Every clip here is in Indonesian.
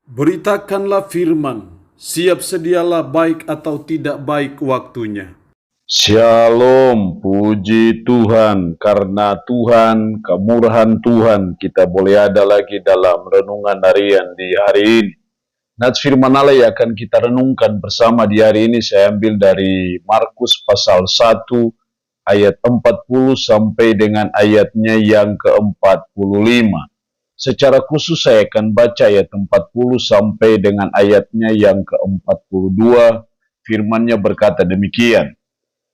Beritakanlah firman, siap sedialah baik atau tidak baik waktunya. Shalom, puji Tuhan, karena Tuhan, kemurahan Tuhan, kita boleh ada lagi dalam renungan harian di hari ini. Nats firman Allah yang akan kita renungkan bersama di hari ini, saya ambil dari Markus pasal 1, ayat 40 sampai dengan ayatnya yang ke-45. Secara khusus saya akan baca ayat 40 sampai dengan ayatnya yang ke-42. Firman-Nya berkata demikian.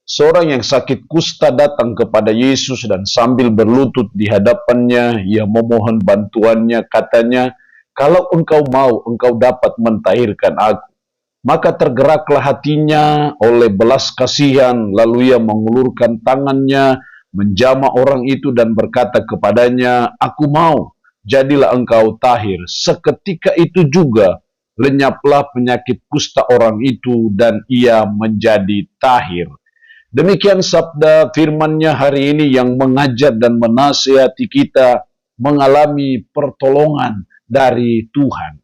Seorang yang sakit kusta datang kepada Yesus dan sambil berlutut di hadapannya, ia memohon bantuannya, katanya, "Kalau engkau mau, engkau dapat mentahirkan aku." Maka tergeraklah hatinya oleh belas kasihan, lalu ia mengulurkan tangannya, menjamah orang itu dan berkata kepadanya, "Aku mau, jadilah engkau tahir." Seketika itu juga lenyaplah penyakit kusta orang itu dan ia menjadi tahir. Demikian sabda firman-Nya hari ini yang mengajar dan menasihati kita mengalami pertolongan dari Tuhan.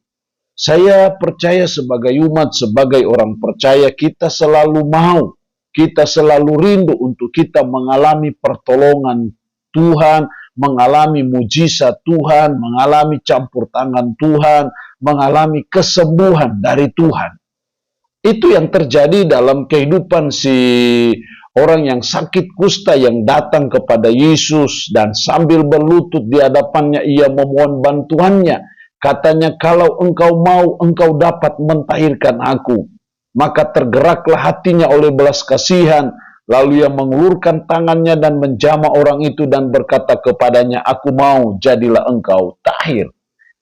Saya percaya sebagai umat, sebagai orang percaya, kita selalu mau, kita selalu rindu untuk kita mengalami pertolongan Tuhan, mengalami mujizat Tuhan, mengalami campur tangan Tuhan, mengalami kesembuhan dari Tuhan. Itu yang terjadi dalam kehidupan si orang yang sakit kusta yang datang kepada Yesus dan sambil berlutut di hadapannya ia memohon bantuannya. Katanya, "Kalau engkau mau, engkau dapat mentahirkan aku." Maka tergeraklah hatinya oleh belas kasihan, lalu ia mengulurkan tangannya dan menjamah orang itu dan berkata kepadanya, "Aku mau, jadilah engkau tahir."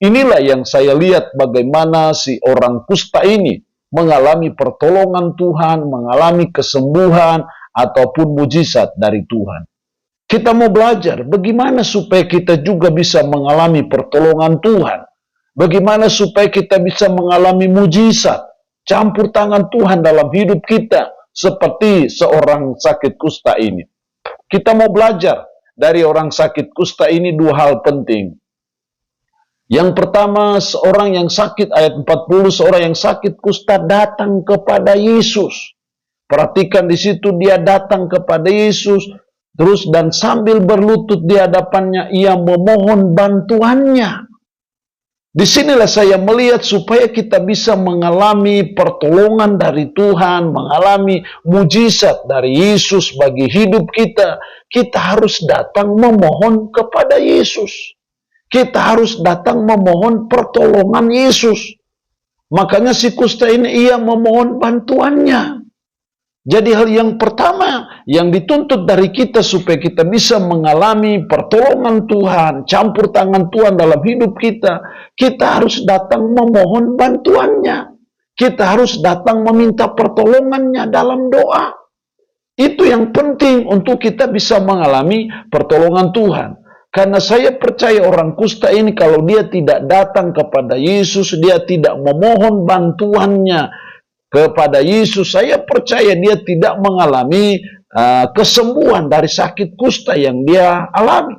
Inilah yang saya lihat bagaimana si orang kusta ini mengalami pertolongan Tuhan, mengalami kesembuhan ataupun mujizat dari Tuhan. Kita mau belajar bagaimana supaya kita juga bisa mengalami pertolongan Tuhan. Bagaimana supaya kita bisa mengalami mujizat, campur tangan Tuhan dalam hidup kita, seperti seorang sakit kusta ini. Kita mau belajar dari orang sakit kusta ini dua hal penting. Yang pertama, seorang yang sakit, ayat 40, seorang yang sakit kusta datang kepada Yesus. Perhatikan di situ, dia datang kepada Yesus, terus dan sambil berlutut di hadapannya, ia memohon bantuannya. Disinilah saya melihat supaya kita bisa mengalami pertolongan dari Tuhan, mengalami mujizat dari Yesus bagi hidup kita, kita harus datang memohon kepada Yesus. Kita harus datang memohon pertolongan Yesus. Makanya si kusta ini ia memohon bantuannya. Jadi hal yang pertama yang dituntut dari kita supaya kita bisa mengalami pertolongan Tuhan, campur tangan Tuhan dalam hidup kita, kita harus datang memohon bantuannya. Kita harus datang meminta pertolongannya dalam doa. Itu yang penting untuk kita bisa mengalami pertolongan Tuhan. Karena saya percaya orang kusta ini kalau dia tidak datang kepada Yesus, dia tidak memohon bantuannya kepada Yesus, saya percaya dia tidak mengalami kesembuhan dari sakit kusta yang dia alami.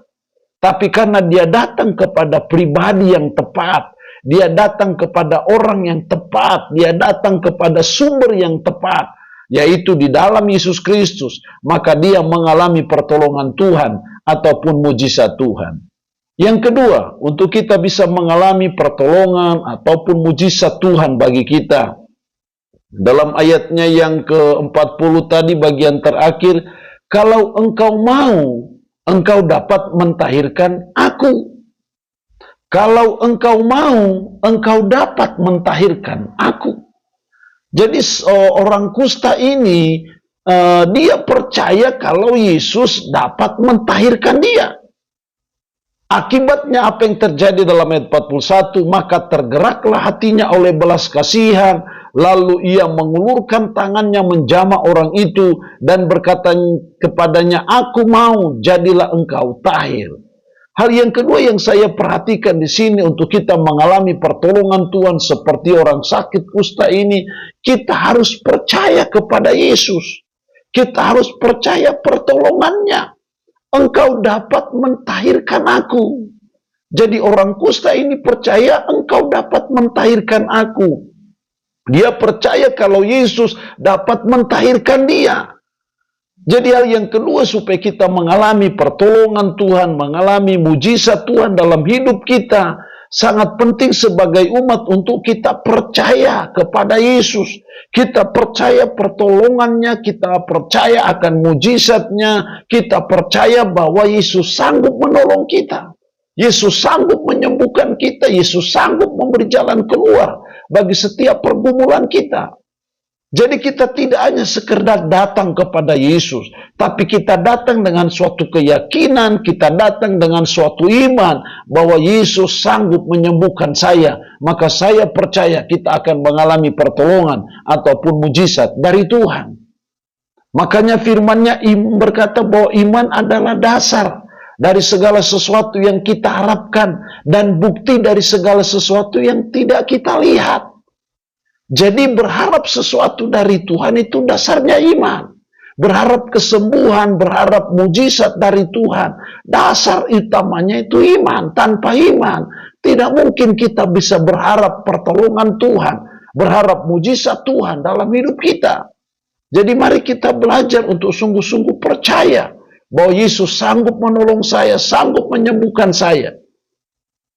Tapi karena dia datang kepada pribadi yang tepat, dia datang kepada orang yang tepat, dia datang kepada sumber yang tepat, yaitu di dalam Yesus Kristus, maka dia mengalami pertolongan Tuhan ataupun mujizat Tuhan. Yang kedua, untuk kita bisa mengalami pertolongan ataupun mujizat Tuhan bagi kita, dalam ayatnya yang ke-40 tadi bagian terakhir, "Kalau engkau mau, engkau dapat mentahirkan aku." Kalau engkau mau, engkau dapat mentahirkan aku. Jadi orang kusta ini, dia percaya kalau Yesus dapat mentahirkan dia. Akibatnya apa yang terjadi dalam ayat 41, maka tergeraklah hatinya oleh belas kasihan, lalu ia mengulurkan tangannya menjamah orang itu dan berkata kepadanya, "Aku mau, jadilah engkau tahir." Hal yang kedua yang saya perhatikan di sini untuk kita mengalami pertolongan Tuhan seperti orang sakit kusta ini, kita harus percaya kepada Yesus. Kita harus percaya pertolongannya. "Engkau dapat mentahirkan aku." Jadi orang kusta ini percaya engkau dapat mentahirkan aku. Dia percaya kalau Yesus dapat mentahirkan dia. Jadi hal yang kedua supaya kita mengalami pertolongan Tuhan, mengalami mujizat Tuhan dalam hidup kita, sangat penting sebagai umat untuk kita percaya kepada Yesus. Kita percaya pertolongannya, kita percaya akan mujizatnya, kita percaya bahwa Yesus sanggup menolong kita. Yesus sanggup menyembuhkan kita, Yesus sanggup memberi jalan keluar bagi setiap pergumulan kita. Jadi kita tidak hanya sekedar datang kepada Yesus, tapi kita datang dengan suatu keyakinan, kita datang dengan suatu iman bahwa Yesus sanggup menyembuhkan saya. Maka saya percaya kita akan mengalami pertolongan ataupun mujizat dari Tuhan. Makanya firman-Nya berkata bahwa iman adalah dasar dari segala sesuatu yang kita harapkan dan bukti dari segala sesuatu yang tidak kita lihat. Jadi berharap sesuatu dari Tuhan itu dasarnya iman. Berharap kesembuhan, berharap mujizat dari Tuhan. Dasar utamanya itu iman. Tanpa iman, tidak mungkin kita bisa berharap pertolongan Tuhan. Berharap mujizat Tuhan dalam hidup kita. Jadi mari kita belajar untuk sungguh-sungguh percaya bahwa Yesus sanggup menolong saya, sanggup menyembuhkan saya.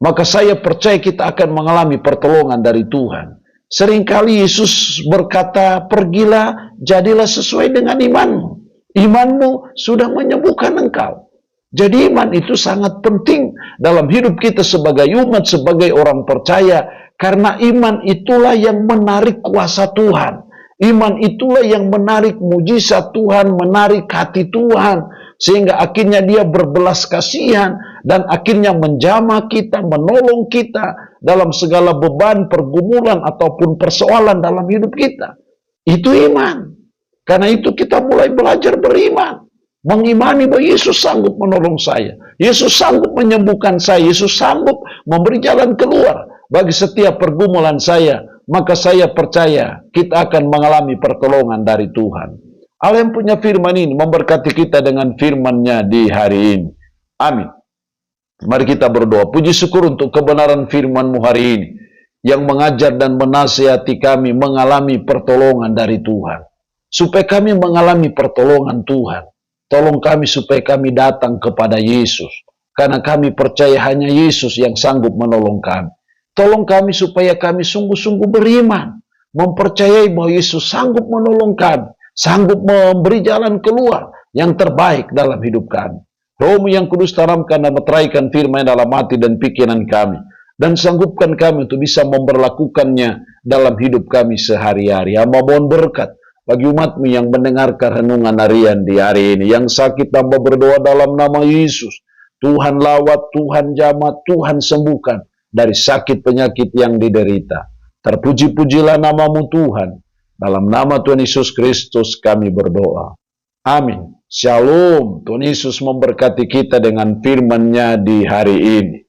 Maka saya percaya kita akan mengalami pertolongan dari Tuhan. Seringkali Yesus berkata, pergilah, jadilah sesuai dengan imanmu. Imanmu sudah menyembuhkan engkau. Jadi iman itu sangat penting dalam hidup kita sebagai umat, sebagai orang percaya. Karena iman itulah yang menarik kuasa Tuhan. Iman itulah yang menarik mujizat Tuhan, menarik hati Tuhan. Sehingga akhirnya dia berbelas kasihan dan akhirnya menjamah kita, menolong kita dalam segala beban, pergumulan ataupun persoalan dalam hidup kita. Itu iman. Karena itu kita mulai belajar beriman. Mengimani bahwa Yesus sanggup menolong saya. Yesus sanggup menyembuhkan saya. Yesus sanggup memberi jalan keluar bagi setiap pergumulan saya. Maka saya percaya kita akan mengalami pertolongan dari Tuhan. Allah yang punya firman ini memberkati kita dengan firman-Nya di hari ini. Amin. Mari kita berdoa. Puji syukur untuk kebenaran firman-Mu hari ini. Yang mengajar dan menasihati kami mengalami pertolongan dari Tuhan. Supaya kami mengalami pertolongan Tuhan. Tolong kami supaya kami datang kepada Yesus. Karena kami percaya hanya Yesus yang sanggup menolong kami. Tolong kami supaya kami sungguh-sungguh beriman. Mempercayai bahwa Yesus sanggup menolong kami. Sanggup memberi jalan keluar yang terbaik dalam hidup kami. Roh-Mu yang kudus tanamkan dan meteraikan firman dalam hati dan pikiran kami. Dan sanggupkan kami untuk bisa memperlakukannya dalam hidup kami sehari-hari. Hamba mohon berkat bagi umat-Mu yang mendengarkan renungan harian di hari ini. Yang sakit hamba berdoa dalam nama Yesus. Tuhan lawat, Tuhan jamah, Tuhan sembuhkan dari sakit penyakit yang diderita. Terpuji-pujilah nama-Mu Tuhan. Dalam nama Tuhan Yesus Kristus kami berdoa. Amin. Shalom. Tuhan Yesus memberkati kita dengan firman-Nya di hari ini.